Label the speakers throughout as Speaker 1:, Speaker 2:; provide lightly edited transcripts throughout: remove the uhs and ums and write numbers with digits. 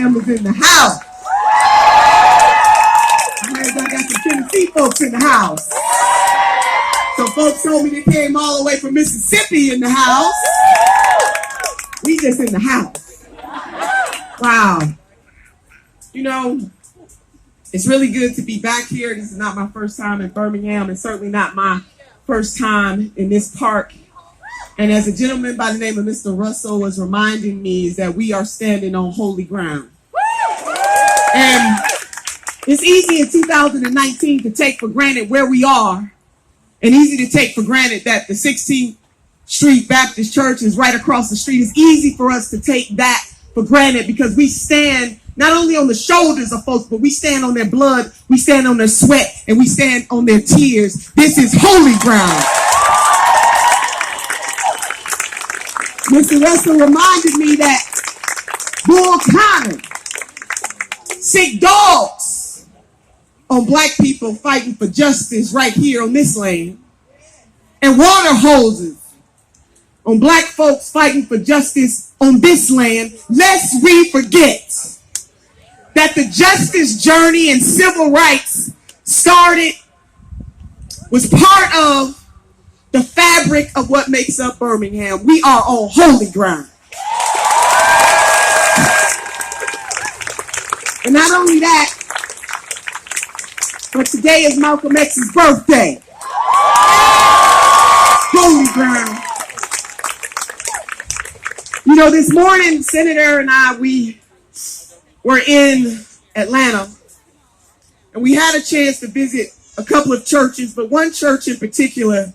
Speaker 1: Birmingham is in the house. I heard I got some Tennessee folks in the house. Some folks told me they came all the way from Mississippi in the house. We just in the house. Wow. You know, it's really good to be back here. This is not my first time in Birmingham, and certainly not my first time in this park. And as a gentleman by the name of Mr. Russell was reminding me, is that we are standing on holy ground. And it's easy in 2019 to take for granted where we are, and easy to take for granted that the 16th Street Baptist Church is right across the street. It's easy for us to take that for granted because we stand not only on the shoulders of folks, but we stand on their blood, we stand on their sweat, and we stand on their tears. This is holy ground. Mr. Russell reminded me that Bull Connor sick dogs on black people fighting for justice right here on this land, and water hoses on black folks fighting for justice on this land. Lest we forget that the justice journey and civil rights was part of the fabric of what makes up Birmingham. We are on holy ground. And not only that, but today is Malcolm X's birthday. Holy ground. You know, this morning, Senator and I, we were in Atlanta, and we had a chance to visit a couple of churches, but one church in particular,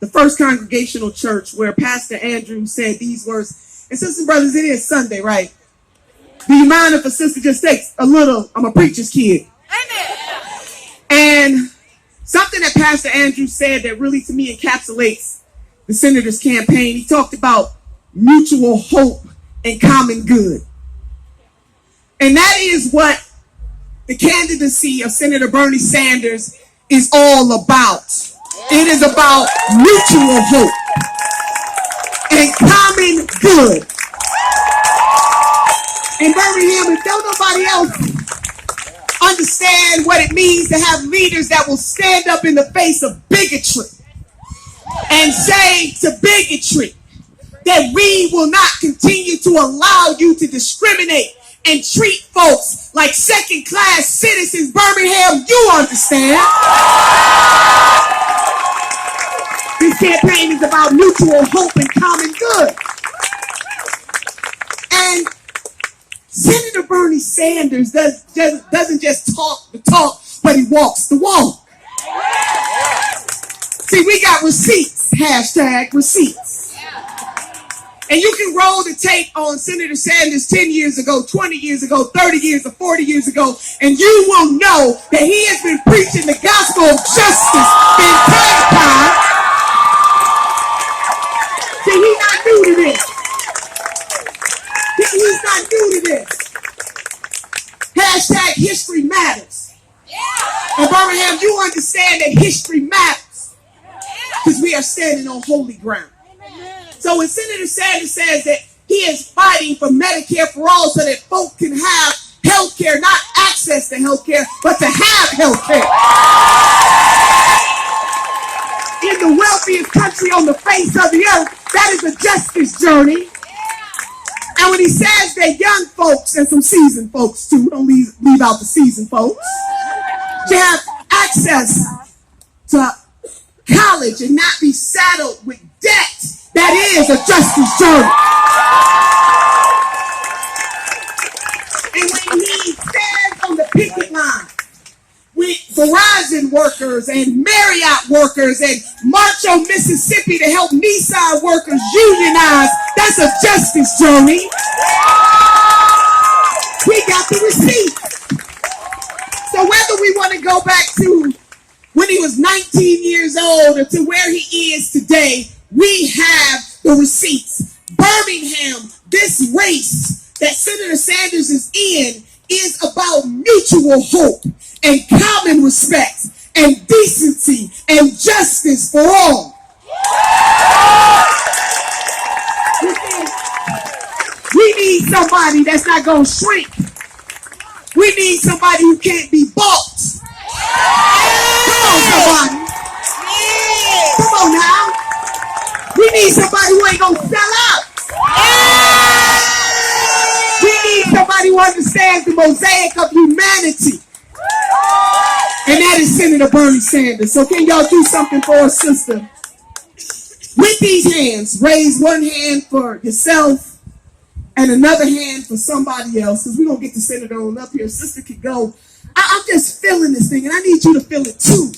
Speaker 1: the First Congregational Church, where Pastor Andrew said these words. And sisters and brothers, it is Sunday, right? Do you mind if a sister just takes a little, I'm a preacher's kid. And something that Pastor Andrew said that really to me encapsulates the senator's campaign. He talked about mutual hope and common good. And that is what the candidacy of Senator Bernie Sanders is all about. It is about mutual hope and common good. In Birmingham, if don't nobody else understand what it means to have leaders that will stand up in the face of bigotry and say to bigotry that we will not continue to allow you to discriminate and treat folks like second-class citizens. Birmingham, you understand. This campaign is about mutual hope and common good. And Senator Bernie Sanders doesn't just talk the talk, but he walks the walk. See, we got receipts, hashtag receipts. And you can roll the tape on Senator Sanders 10 years ago, 20 years ago, 30 years or 40 years ago, and you will know that he has been preaching the gospel of justice the entire time. See, he's not new to this. He's not new to this. Hashtag history matters. In Birmingham, you understand that history matters because we are standing on holy ground. So when Senator Sanders says that he is fighting for Medicare for all so that folk can have health care, not access to health care, but to have health care. In the wealthiest country on the face of the earth, that is a justice journey. And when he says that young folks and some seasoned folks too, don't leave out the seasoned folks, to have access to college and not be saddled with debt, that is a justice journey. And when he stands on the picket line with Verizon workers and Marriott workers and March on Mississippi to help Nissan workers unionize, that's a justice journey. We got the receipt. So whether we want to go back to when he was 19 years old or to where he is today, we have the receipts. Birmingham, this race that Senator Sanders is in is about mutual hope and common respect and decency and justice for all. We need somebody that's not going to shrink We need somebody who can't be bought. Come on, somebody. Come on now. We need somebody who ain't gonna sell out. We need somebody who understands the mosaic of humanity. And that is Senator Bernie Sanders. So can y'all do something for our sister? With these hands, raise one hand for yourself and another hand for somebody else, because we're going to get the senator on up here. Sister can go. I'm just feeling this thing, and I need you to feel it too.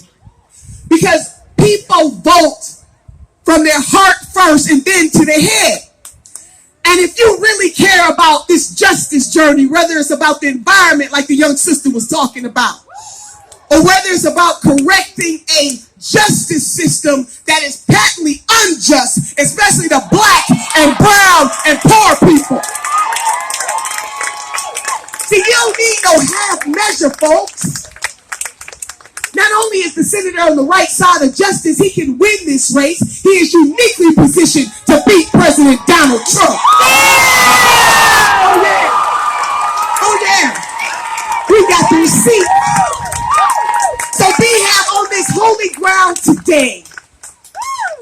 Speaker 1: Because people vote from their heart first and then to their head. And if you really care about this justice journey, whether it's about the environment like the young sister was talking about, or whether it's about correcting a justice system that is patently unjust, especially the black and brown and poor people. See, you don't need no half measure, folks. Not only is the senator on the right side of justice, he can win this race. He is uniquely positioned to beat President Donald Trump. Oh, yeah. Oh, yeah. We got the receipt. So we have on this holy ground today,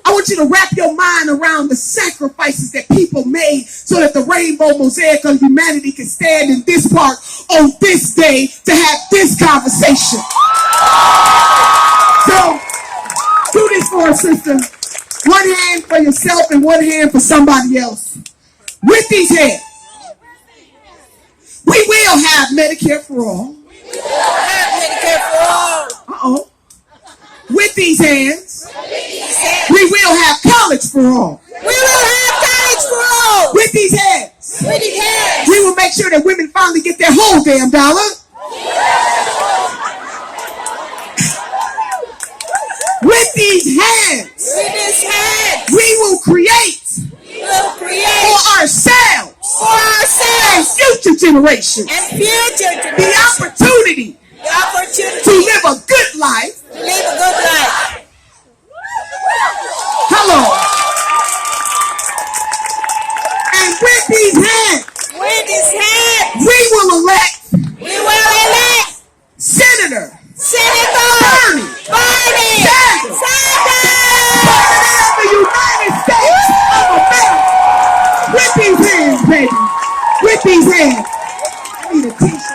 Speaker 1: I want you to wrap your mind around the sacrifices that people made so that the rainbow mosaic of humanity can stand in this park on this day to have this conversation. So do this for us, sister. One hand for yourself and one hand for somebody else. With these hands, we will have Medicare for all. Uh-oh. With these hands, we will have college for all.
Speaker 2: We will have college for all.
Speaker 1: With these hands,
Speaker 2: we
Speaker 1: will make sure that women finally get their whole damn dollar. With these hands, we will create for ourselves and future generations the opportunity to live a good life. Hello. And with these hands, we will elect Senator Bernie Sanders, President of the United States of America. With these hands, baby. With these hands. I need a t-shirt.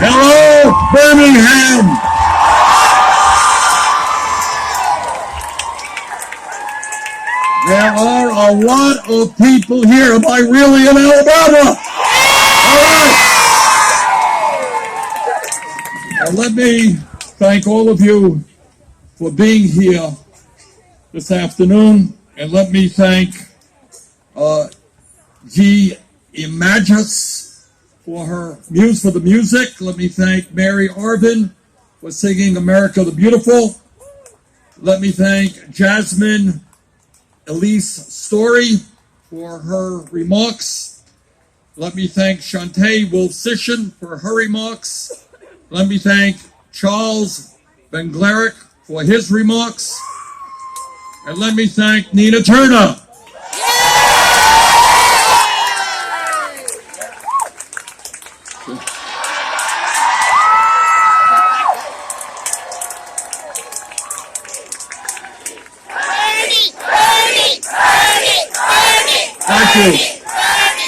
Speaker 3: Hello, Birmingham. There are a lot of people here. Am I really in Alabama? All right. Let me thank all of you for being here this afternoon, and let me thank G. Imagis for the music. Let me thank Mary Arvin for singing America the Beautiful. Let me thank Jasmine Elise Story for her remarks. Let me thank Shantae Wolfsishin for her remarks. Let me thank Charles Bengleric for his remarks. And let me thank Nina Turner.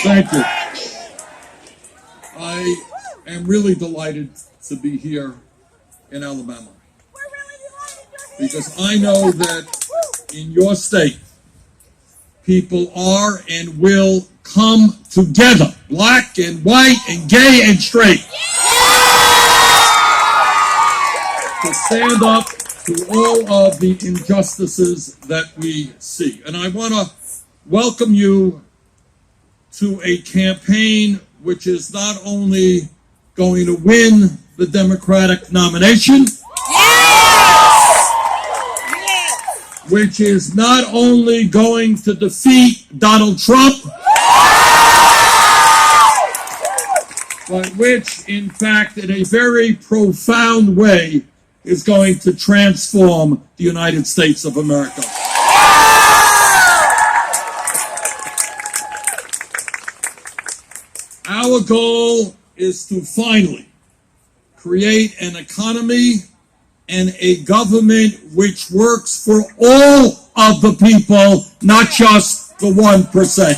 Speaker 3: Thank you. I am really delighted to be here in Alabama because I know that in your state people are and will come together, black and white and gay and straight, to stand up to all of the injustices that we see. And I want to welcome you to a campaign which is not only going to win the Democratic nomination, which is not only going to defeat Donald Trump, but which, in fact, in a very profound way, is going to transform the United States of America. Our goal is to finally create an economy and a government which works for all of the people, not just the 1%.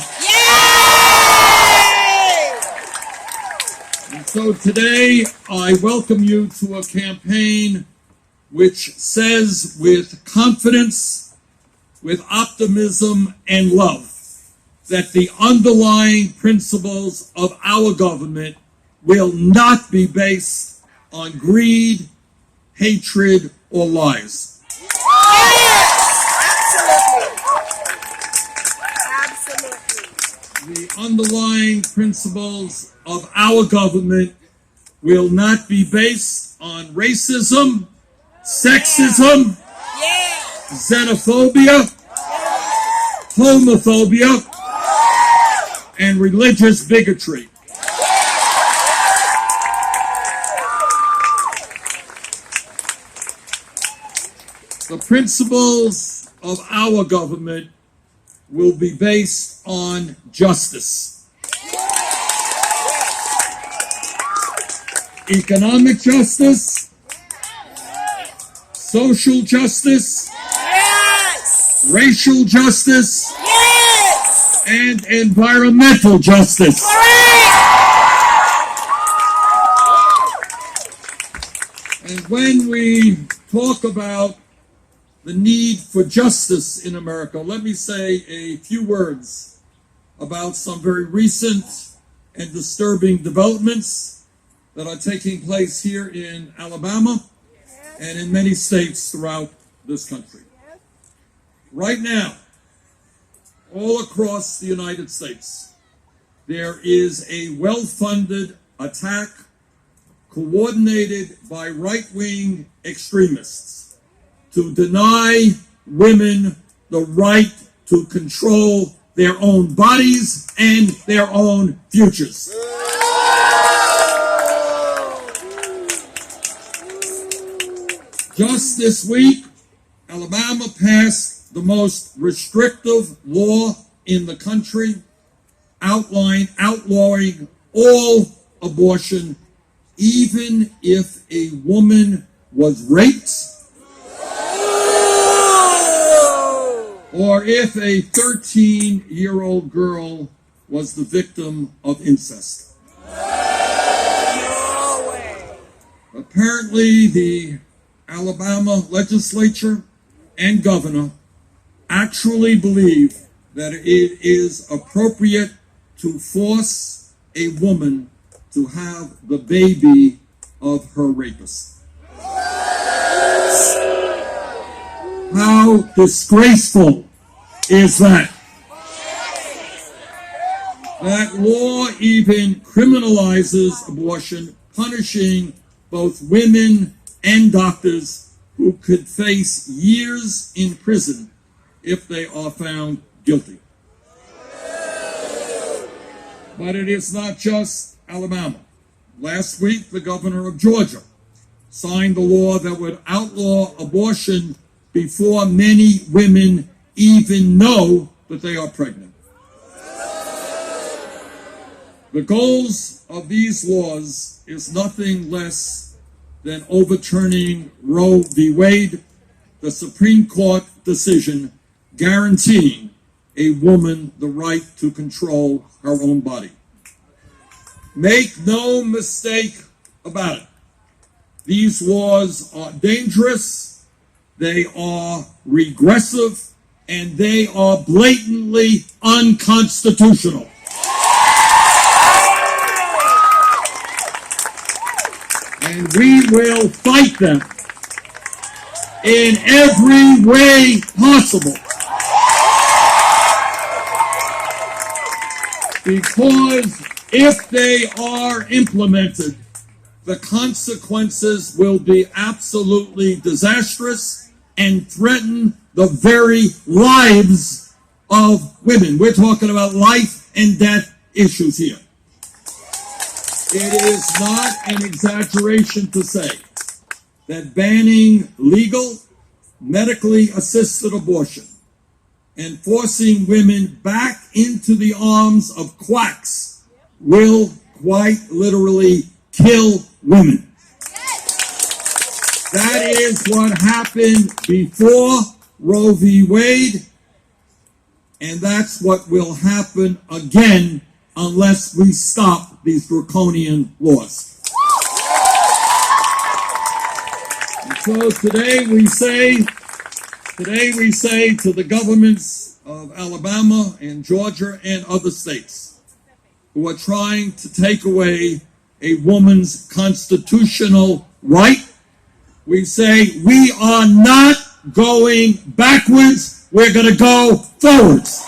Speaker 3: And so today, I welcome you to a campaign which says with confidence, with optimism and love, that the underlying principles of our government will not be based on greed, hatred, or lies. Absolutely. The underlying principles of our government will not be based on racism, sexism, xenophobia, homophobia, and religious bigotry. The principles of our government will be based on justice. Economic justice, social justice, racial justice, and environmental justice. And when we talk about the need for justice in America, let me say a few words about some very recent and disturbing developments that are taking place here in Alabama and in many states throughout this country. Right now, all across the United States, there is a well-funded attack coordinated by right-wing extremists to deny women the right to control their own bodies and their own futures. Just this week, Alabama passed the most restrictive law in the country, outlawing all abortion, even if a woman was raped or if a 13-year-old girl was the victim of incest. Apparently, the Alabama legislature and governor actually believe that it is appropriate to force a woman to have the baby of her rapist. How disgraceful is that? That law even criminalizes abortion, punishing both women and doctors who could face years in prison if they are found guilty. But it is not just Alabama. Last week, the governor of Georgia signed a law that would outlaw abortion before many women even know that they are pregnant. The goals of these laws is nothing less than overturning Roe v. Wade, the Supreme Court decision guaranteeing a woman the right to control her own body. Make no mistake about it. These laws are dangerous, they are regressive, and they are blatantly unconstitutional. And we will fight them in every way possible. Because if they are implemented, the consequences will be absolutely disastrous and threaten the very lives of women. We're talking about life and death issues here. It is not an exaggeration to say that banning legal, medically assisted abortion and forcing women back into the arms of quacks will quite literally kill women. That is what happened before Roe v. Wade, and that's what will happen again unless we stop these draconian laws. And so today we say to the governments of Alabama and Georgia and other states who are trying to take away a woman's constitutional right, we say we are not going backwards, we're going to go forwards.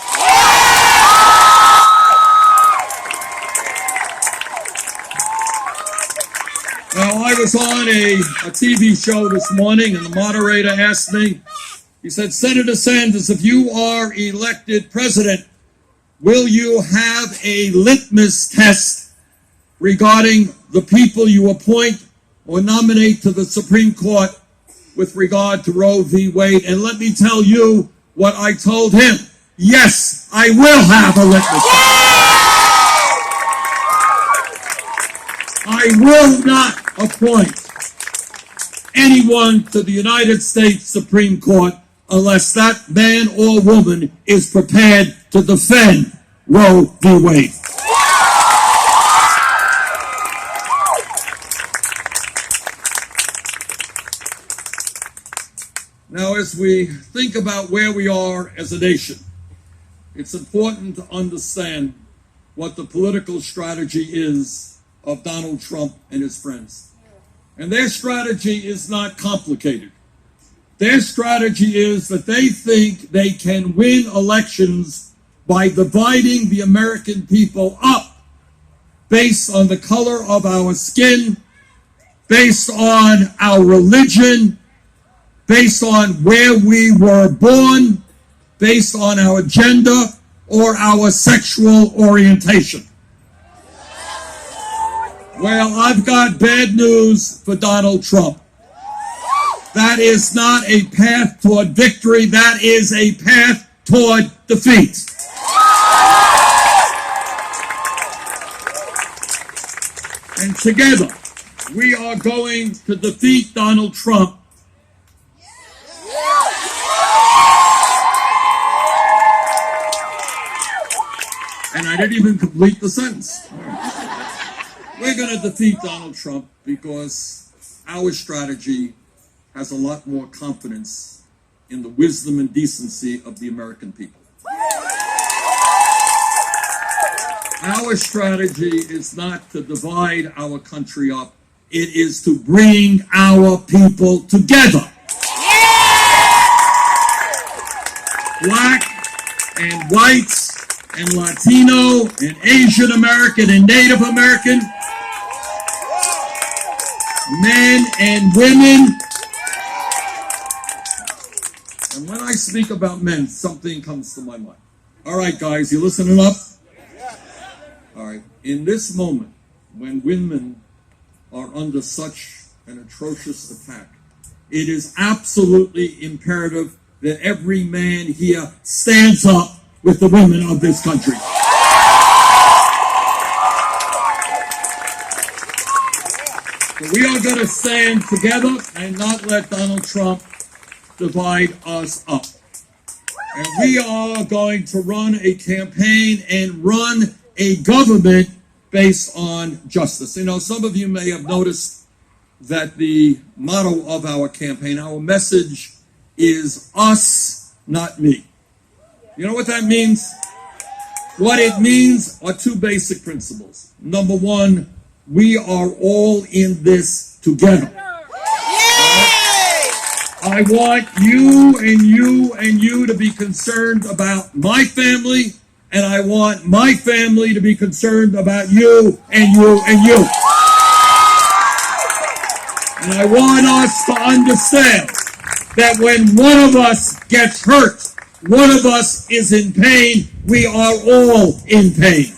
Speaker 3: Now, I was on a TV show this morning, and the moderator asked me, he said, Senator Sanders, if you are elected president, will you have a litmus test regarding the people you appoint or nominate to the Supreme Court with regard to Roe v. Wade? And let me tell you what I told him. Yes, I will have a litmus test. I will not appoint anyone to the United States Supreme Court unless that man or woman is prepared to defend Roe v. Wade. Now, as we think about where we are as a nation, it's important to understand what the political strategy is of Donald Trump and his friends. And their strategy is not complicated. Their strategy is that they think they can win elections by dividing the American people up based on the color of our skin, based on our religion, based on where we were born, based on our gender or our sexual orientation. Well, I've got bad news for Donald Trump. That is not a path toward victory. That is a path toward defeat. And together, we are going to defeat Donald Trump. And I didn't even complete the sentence. We're going to defeat Donald Trump because our strategy has a lot more confidence in the wisdom and decency of the American people. Our strategy is not to divide our country up. It is to bring our people together. Black and whites and Latino and Asian American and Native American, men and women. And when I speak about men, something comes to my mind. All right, guys, you listening up? All right. In this moment, when women are under such an atrocious attack, it is absolutely imperative that every man here stands up with the women of this country. So we are going to stand together and not let Donald Trump divide us up. And we are going to run a campaign and run a government based on justice. You know, some of you may have noticed that the motto of our campaign, our message is us, not me. You know what that means? What it means are two basic principles. Number one, we are all in this together. I want you and you and you to be concerned about my family, and I want my family to be concerned about you and you and you. And I want us to understand that when one of us gets hurt, one of us is in pain, we are all in pain.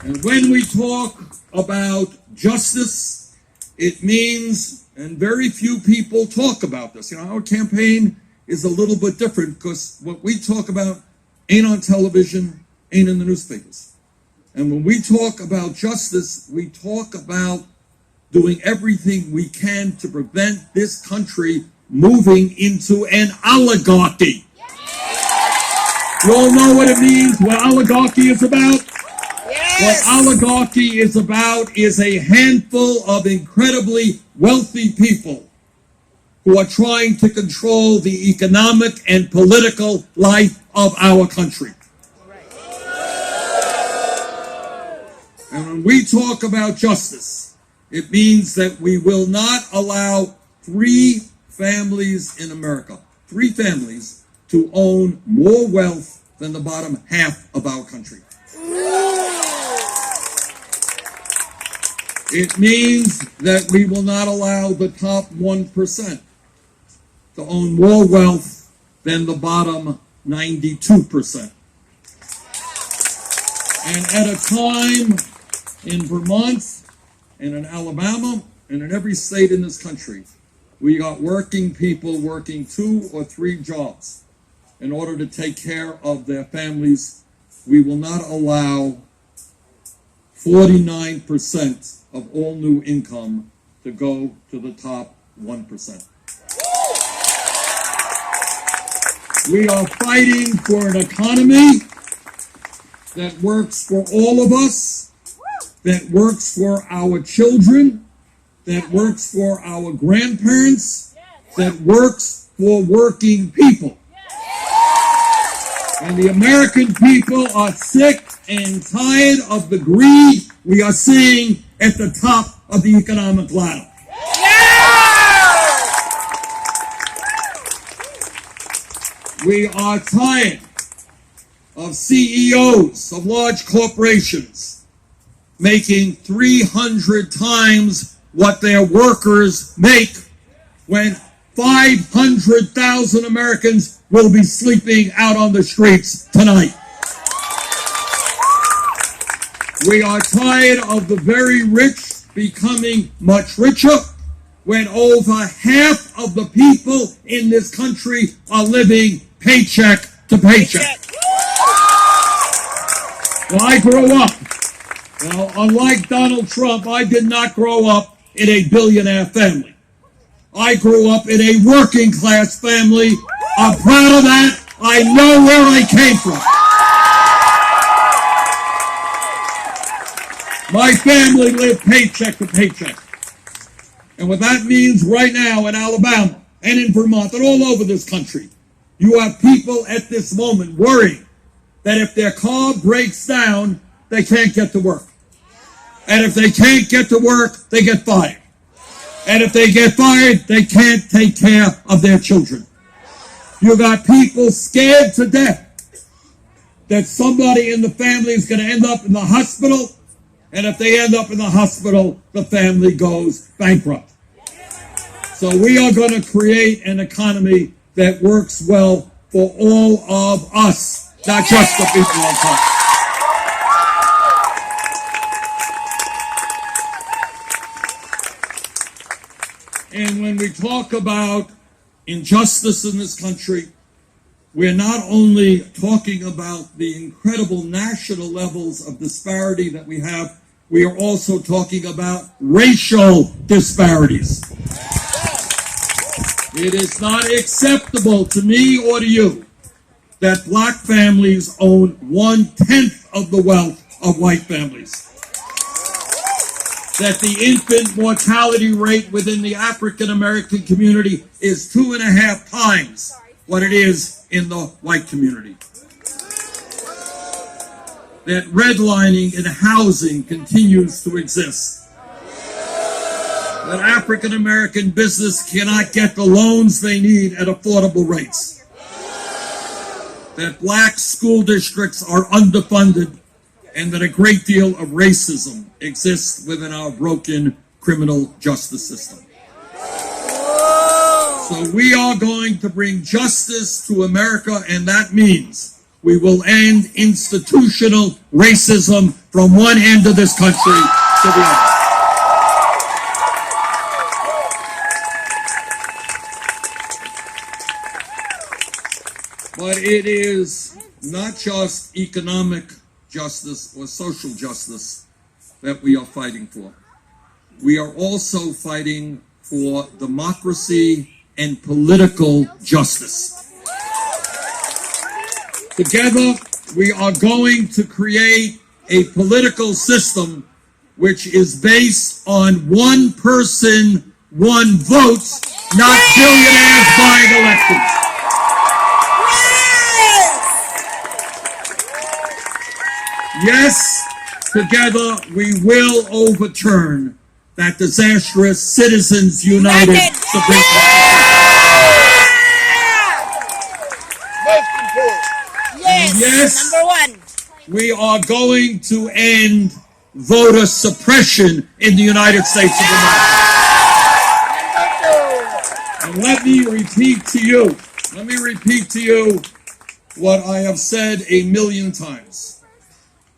Speaker 3: And when we talk about justice, it means, and very few people talk about this. You know, our campaign is a little bit different because what we talk about ain't on television, ain't in the newspapers. And when we talk about justice, we talk about doing everything we can to prevent this country moving into an oligarchy. You all know what it means, what oligarchy is about? What oligarchy is about is a handful of incredibly wealthy people who are trying to control the economic and political life of our country. And when we talk about justice, it means that we will not allow three families in America, three families, to own more wealth than the bottom half of our country. It means that we will not allow the top 1% to own more wealth than the bottom 92%. And at a time in Vermont and in Alabama and in every state in this country, we got working people working 2 or 3 jobs in order to take care of their families. We will not allow 49% of all new income to go to the top 1%. We are fighting for an economy that works for all of us, that works for our children, that works for our grandparents, that works for working people. And the American people are sick and tired of the greed we are seeing at the top of the economic ladder. We are tired of CEOs of large corporations making 300 times what their workers make when 500,000 Americans will be sleeping out on the streets tonight. We are tired of the very rich becoming much richer when over half of the people in this country are living paycheck to paycheck. Well, I grew up, unlike Donald Trump, I did not grow up in a billionaire family. I grew up in a working class family. I'm proud of that. I know where I came from. My family lived paycheck to paycheck. And what that means right now in Alabama and in Vermont and all over this country, you have people at this moment worrying that if their car breaks down, they can't get to work. And if they can't get to work, they get fired. And if they get fired, they can't take care of their children. You got people scared to death that somebody in the family is going to end up in the hospital. And if they end up in the hospital, the family goes bankrupt. So we are going to create an economy that works well for all of us, not just the people on top. And when we talk about injustice in this country, we're not only talking about the incredible national levels of disparity that we have, we are also talking about racial disparities. It is not acceptable to me or to you that black families own 1/10 of the wealth of white families. that the infant mortality rate within the African American community is 2.5 times what it is in the white community. That redlining in housing continues to exist. That African American business cannot get the loans they need at affordable rates. That black school districts are underfunded, and that a great deal of racism exists within our broken criminal justice system. So we are going to bring justice to America, and that means we will end institutional racism from one end of this country to the other. But it is not just economic justice or social justice that we are fighting for. We are also fighting for democracy and political justice. Together, we are going to create a political system which is based on one person, one vote, not billionaires buying elections. Yes, together we will overturn that disastrous Citizens United Supreme Court. Yes,
Speaker 2: number one.
Speaker 3: We are going to end voter suppression in the United States of America. And let me repeat to you what I have said a million times.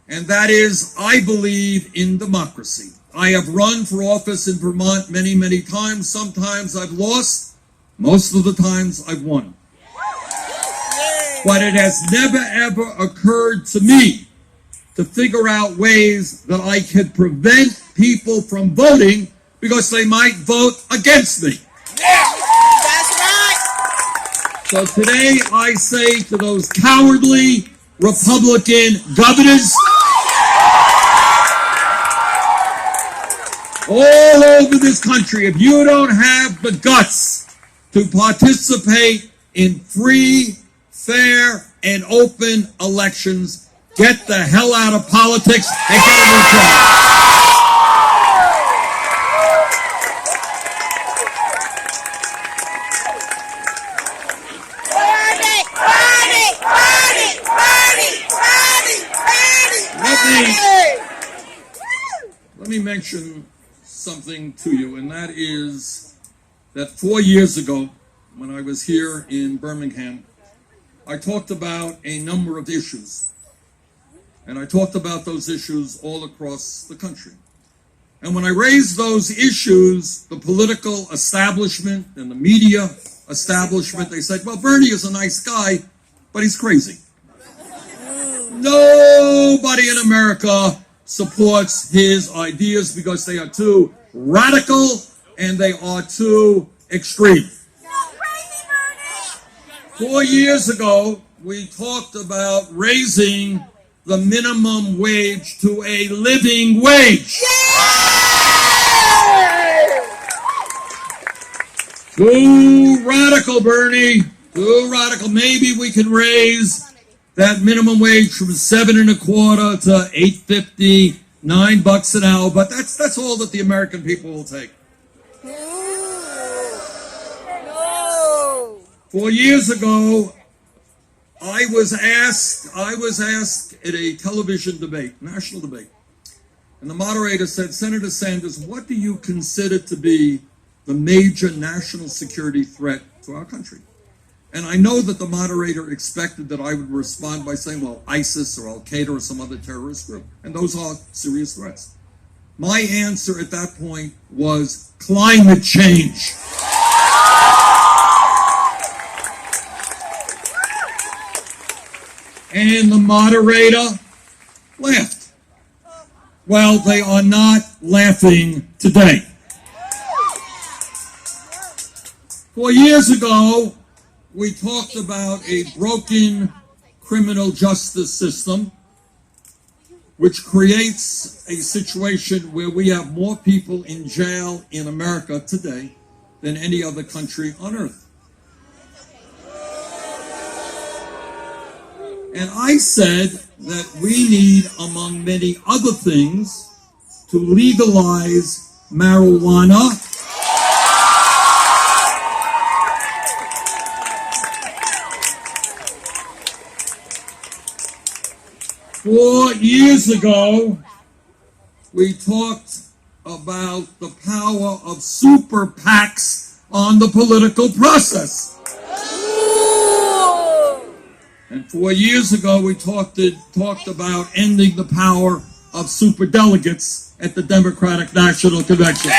Speaker 3: And that is, I believe in democracy. I have run for office in Vermont many, many times. Sometimes I've lost. Most of the times I've won. But it has never, ever occurred to me to figure out ways that I could prevent people from voting because they might vote against me.
Speaker 2: That's right.
Speaker 3: So today I say to those cowardly Republican governors all over this country, if you don't have the guts to participate in free, fair, and open elections, get the hell out of politics and get a new job. Let me mention something to you, and that is that 4 years ago, when I was here in Birmingham, I talked about a number of issues. And I talked about those issues all across the country. And when I raised those issues, the political establishment and the media establishment, they said, well, Bernie is a nice guy, but he's crazy. Nobody in America supports his ideas because they are too radical and they are too extreme. 4 years ago, we talked about raising the minimum wage to a living wage. Too radical, Bernie. Too radical. Maybe we can raise that minimum wage from $7.25 to $8.50, $9 an hour, but that's all that the American people will take. 4 years ago, I was asked at a television debate, national debate, and the moderator said, Senator Sanders, what do you consider to be the major national security threat to our country? And I know that the moderator expected that I would respond by saying, well, ISIS or Al-Qaeda or some other terrorist group. And those are serious threats. My answer at that point was climate change. And the moderator laughed. Well, they are not laughing today. 4 years ago, we talked about a broken criminal justice system which creates a situation where we have more people in jail in America today than any other country on earth. And I said that we need, among many other things, to legalize marijuana. Four years ago, we talked about the power of super PACs on the political process. And 4 years ago, we talked about ending the power of super delegates at the Democratic National Convention.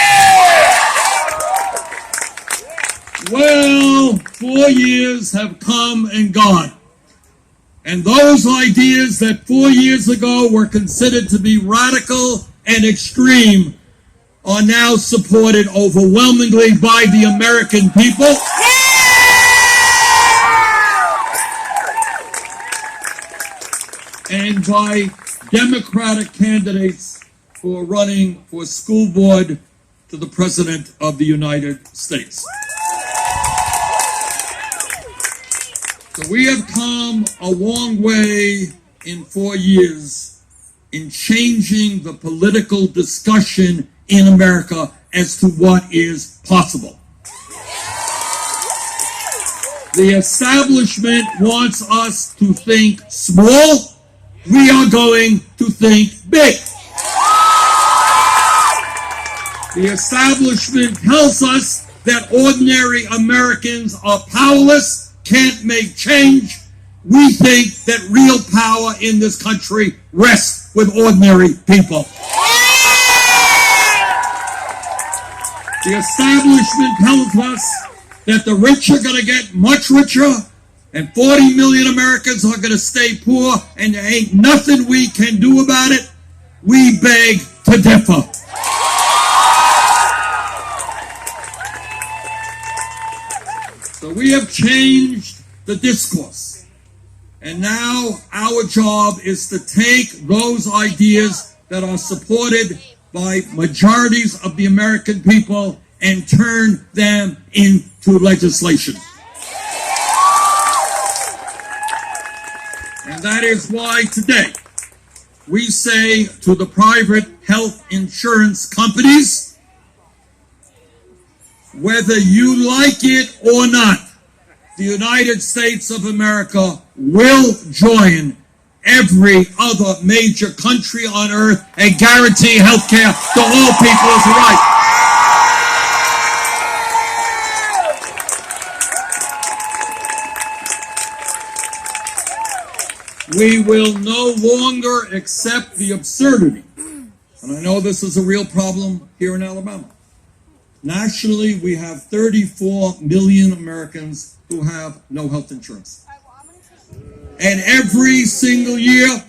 Speaker 3: Well, 4 years have come and gone. And those ideas that 4 years ago were considered to be radical and extreme are now supported overwhelmingly by the American people. And by Democratic candidates who are running for school board to the President of the United States. So we have come a long way in 4 years in changing the political discussion in America as to what is possible. The establishment wants us to think small. We are going to think big. The establishment tells us that ordinary Americans are powerless, can't make change. We think that real power in this country rests with ordinary people. The establishment tells us that the rich are going to get much richer and 40 million Americans are going to stay poor, and there ain't nothing we can do about it. We beg to differ. So we have changed the discourse. And now our job is to take those ideas that are supported by majorities of the American people and turn them into legislation. And that is why today we say to the private health insurance companies, whether you like it or not, the United States of America will join every other major country on earth and guarantee health care to all people as a right. We will no longer accept the absurdity, and I know this is a real problem here in Alabama. Nationally, we have 34 million Americans who have no health insurance. And every single year,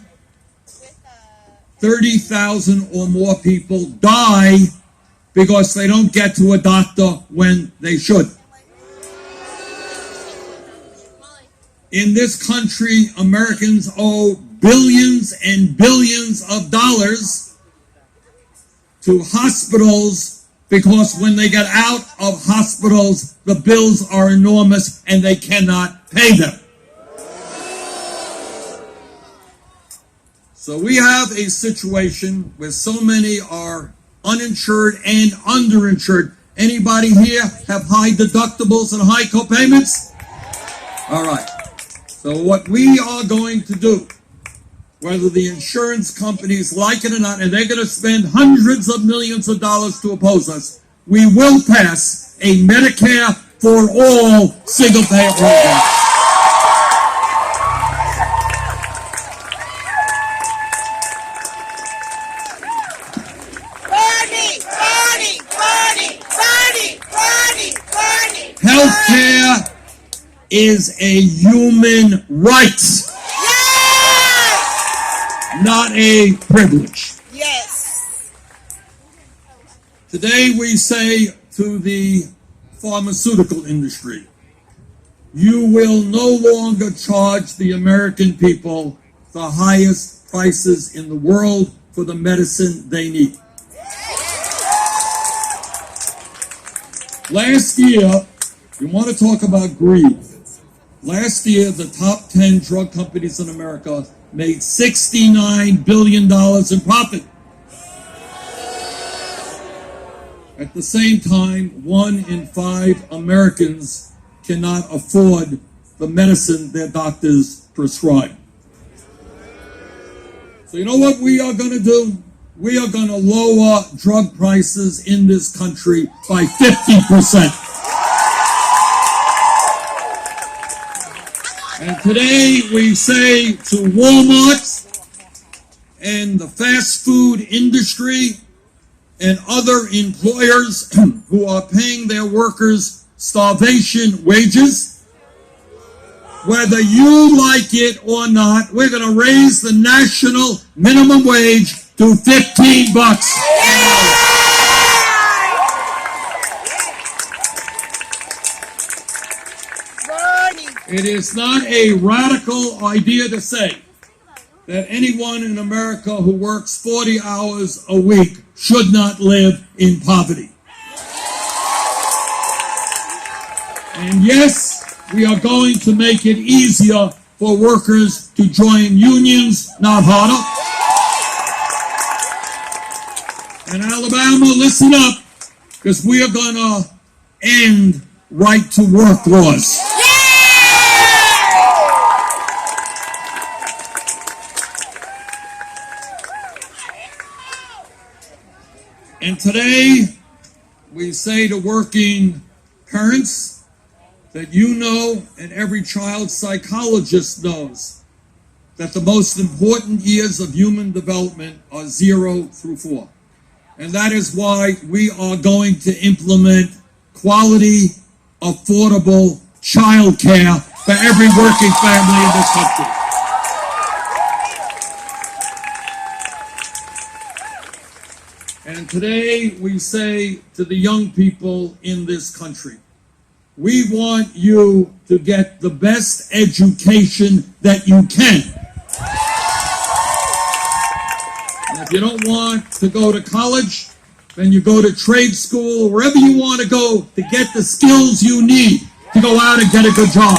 Speaker 3: 30,000 or more people die because they don't get to a doctor when they should. In this country, Americans owe billions and billions of dollars to hospitals because when they get out of hospitals, the bills are enormous and they cannot pay them. So we have a situation where so many are uninsured and underinsured. Anybody here have high deductibles and high copayments? All right. So what we are going to do, whether the insurance companies like it or not, and they're going to spend hundreds of millions of dollars to oppose us, we will pass a Medicare for all single-payer program. Healthcare is a human right, not a privilege.
Speaker 2: Yes.
Speaker 3: Today we say to the pharmaceutical industry, you will no longer charge the American people the highest prices in the world for the medicine they need. Last year, we want to talk about greed. Last year, the top 10 drug companies in America made $69 billion in profit. At the same time, 1 in 5 Americans cannot afford the medicine their doctors prescribe. So you know what we are going to do? We are going to lower drug prices in this country by 50%. And today we say to Walmart and the fast food industry and other employers who are paying their workers starvation wages, whether you like it or not, we're going to raise the national minimum wage to $15 an hour. It is not a radical idea to say that anyone in America who works 40 hours a week should not live in poverty. And yes, we are going to make it easier for workers to join unions, not harder. And Alabama, listen up, because we are going to end right-to-work laws. And today, we say to working parents that you know, and every child psychologist knows, that the most important years of human development are 0 through 4. And that is why we are going to implement quality, affordable child care for every working family in this country. And today we say to the young people in this country, we want you to get the best education that you can. And if you don't want to go to college, then you go to trade school, wherever you want to go to get the skills you need to go out and get a good job.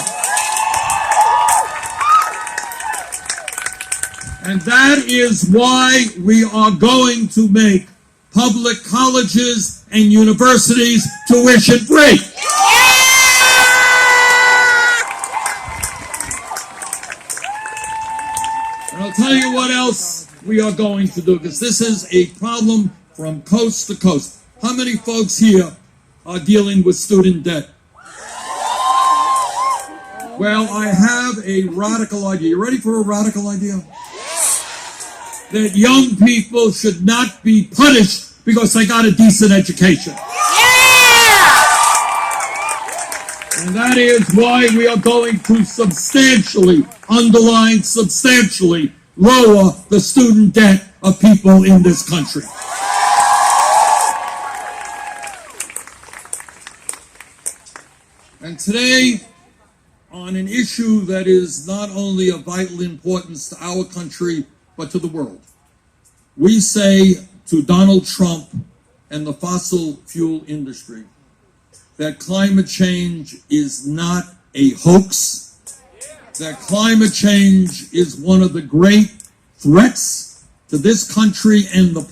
Speaker 3: And that is why we are going to make public colleges and universities tuition free. And I'll tell you what else we are going to do, because this is a problem from coast to coast. How many folks here are dealing with student debt? Well, I have a radical idea. You ready for a radical idea? That young people should not be punished because they got a decent education. And that is why we are going to substantially, underline substantially, lower the student debt of people in this country. And today, on an issue that is not only of vital importance to our country, but to the world, we say to Donald Trump and the fossil fuel industry that climate change is not a hoax, that climate change is one of the great threats to this country and the planet.